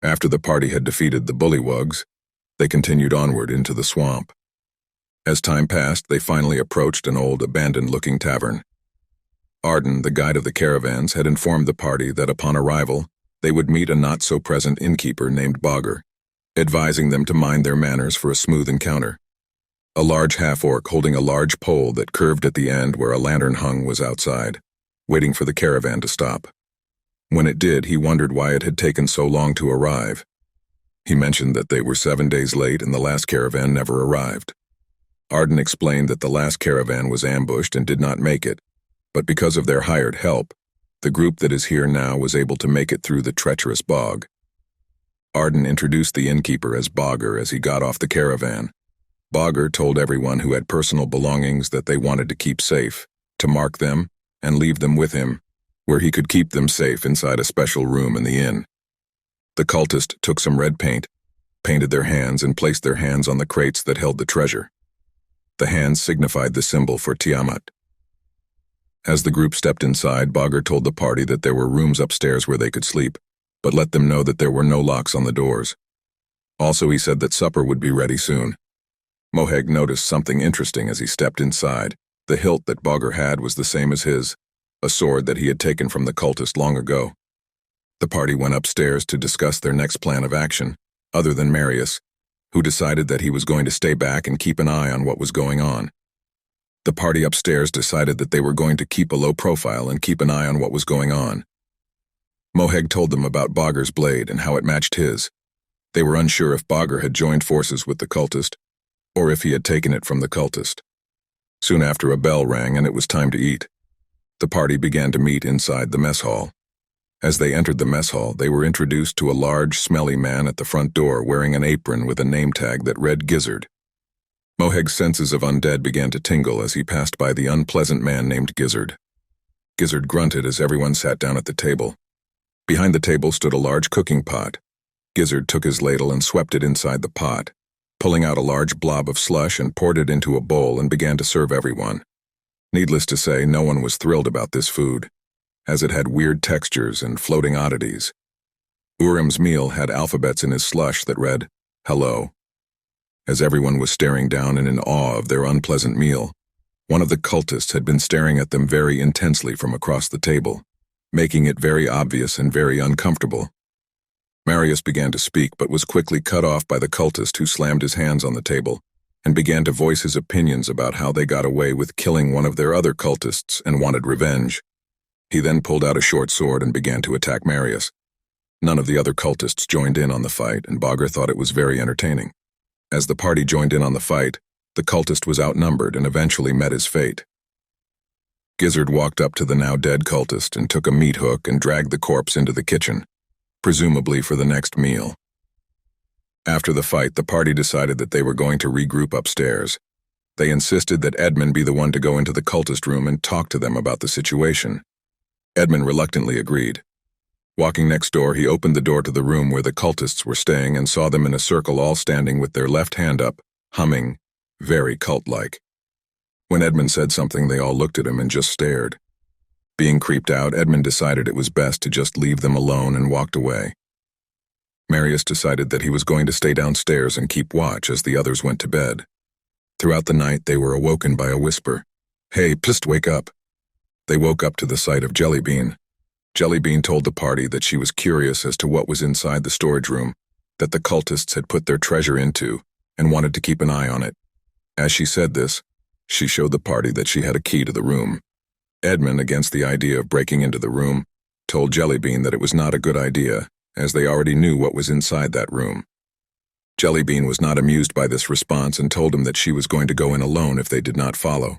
After the party had defeated the bullywugs, they continued onward into the swamp. As time passed, they finally approached an old, abandoned-looking tavern. Arden, the guide of the caravans, had informed the party that upon arrival, they would meet a not-so-present innkeeper named Bogger, advising them to mind their manners for a smooth encounter. A large half-orc holding a large pole that curved at the end where a lantern hung was outside, waiting for the caravan to stop. When it did, he wondered why it had taken so long to arrive. He mentioned that they were 7 days late and the last caravan never arrived. Arden explained that the last caravan was ambushed and did not make it, but because of their hired help, the group that is here now was able to make it through the treacherous bog. Arden introduced the innkeeper as Bogger as he got off the caravan. Bogger told everyone who had personal belongings that they wanted to keep safe, to mark them and leave them with him, where he could keep them safe inside a special room in the inn. The cultist took some red paint, painted their hands and placed their hands on the crates that held the treasure. The hands signified the symbol for Tiamat. As the group stepped inside, Bogger told the party that there were rooms upstairs where they could sleep, but let them know that there were no locks on the doors. Also, he said that supper would be ready soon. Moheg noticed something interesting as he stepped inside. The hilt that Bogger had was the same as his, a sword that he had taken from the cultist long ago. The party went upstairs to discuss their next plan of action, other than Marius, who decided that he was going to stay back and keep an eye on what was going on. The party upstairs decided that they were going to keep a low profile and keep an eye on what was going on. Moheg told them about Bogger's blade and how it matched his. They were unsure if Bogger had joined forces with the cultist, or if he had taken it from the cultist. Soon after, a bell rang and it was time to eat. The party began to meet inside the mess hall. As they entered the mess hall, they were introduced to a large, smelly man at the front door wearing an apron with a name tag that read Gizzard. Moheg's senses of undead began to tingle as he passed by the unpleasant man named Gizzard. Gizzard grunted as everyone sat down at the table. Behind the table stood a large cooking pot. Gizzard took his ladle and swept it inside the pot, pulling out a large blob of slush and poured it into a bowl and began to serve everyone. Needless to say, no one was thrilled about this food, as it had weird textures and floating oddities. Urim's meal had alphabets in his slush that read, "Hello." As everyone was staring down and in awe of their unpleasant meal, one of the cultists had been staring at them very intensely from across the table, making it very obvious and very uncomfortable. Marius began to speak but was quickly cut off by the cultist who slammed his hands on the table and began to voice his opinions about how they got away with killing one of their other cultists and wanted revenge. He then pulled out a short sword and began to attack Marius. None of the other cultists joined in on the fight, and Bogger thought it was very entertaining. As the party joined in on the fight, the cultist was outnumbered and eventually met his fate. Gizzard walked up to the now-dead cultist and took a meat hook and dragged the corpse into the kitchen, presumably for the next meal. After the fight, the party decided that they were going to regroup upstairs. They insisted that Edmund be the one to go into the cultist room and talk to them about the situation. Edmund reluctantly agreed. Walking next door, he opened the door to the room where the cultists were staying and saw them in a circle, all standing with their left hand up, humming, very cult-like. When Edmund said something, they all looked at him and just stared. Being creeped out, Edmund decided it was best to just leave them alone and walked away. Marius decided that he was going to stay downstairs and keep watch as the others went to bed. Throughout the night, they were awoken by a whisper. "Hey, psst, wake up." They woke up to the sight of Jellybean. Jellybean told the party that she was curious as to what was inside the storage room that the cultists had put their treasure into and wanted to keep an eye on it. As she said this, she showed the party that she had a key to the room. Edmund, against the idea of breaking into the room, told Jellybean that it was not a good idea, as they already knew what was inside that room. Jellybean was not amused by this response and told him that she was going to go in alone if they did not follow.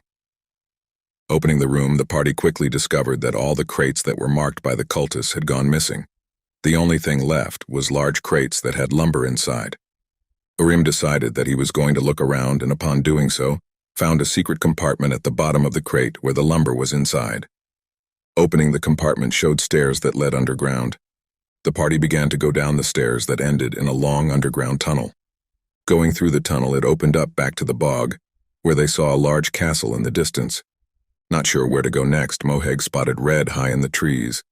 Opening the room, the party quickly discovered that all the crates that were marked by the cultists had gone missing. The only thing left was large crates that had lumber inside. Urim decided that he was going to look around and upon doing so, found a secret compartment at the bottom of the crate where the lumber was inside. Opening the compartment showed stairs that led underground. The party began to go down the stairs that ended in a long underground tunnel. Going through the tunnel, it opened up back to the bog, where they saw a large castle in the distance. Not sure where to go next, Moheg spotted Red high in the trees.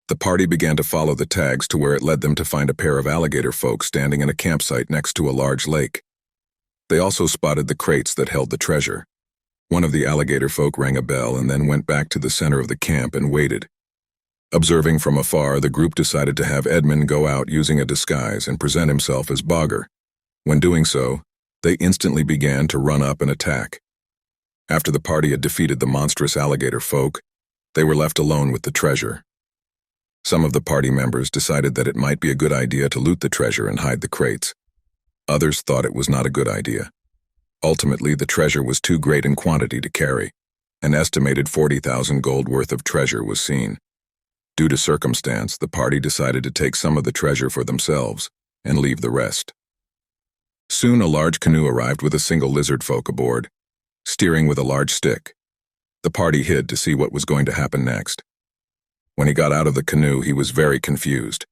The party began to follow the tags to where it led them to find a pair of alligator folk standing in a campsite next to a large lake. They also spotted the crates that held the treasure. One of the alligator folk rang a bell and then went back to the center of the camp and waited. Observing from afar, the group decided to have Edmund go out using a disguise and present himself as Bogger. When doing so, they instantly began to run up and attack. After the party had defeated the monstrous alligator folk, they were left alone with the treasure. Some of the party members decided that it might be a good idea to loot the treasure and hide the crates. Others thought it was not a good idea. Ultimately, the treasure was too great in quantity to carry. An estimated 40,000 gold worth of treasure was seen. Due to circumstance, the party decided to take some of the treasure for themselves and leave the rest. Soon a large canoe arrived with a single lizard folk aboard, steering with a large stick. The party hid to see what was going to happen next. When he got out of the canoe, he was very confused.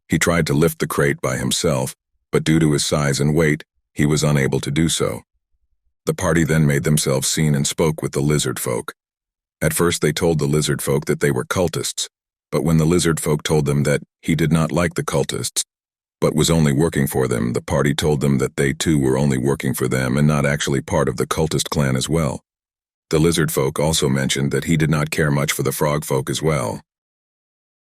He tried to lift the crate by himself, but due to his size and weight, he was unable to do so. The party then made themselves seen and spoke with the lizard folk. At first they told the lizard folk that they were cultists, but when the lizard folk told them that he did not like the cultists, but was only working for them, the party told them that they too were only working for them and not actually part of the cultist clan as well. The lizard folk also mentioned that he did not care much for the frog folk as well,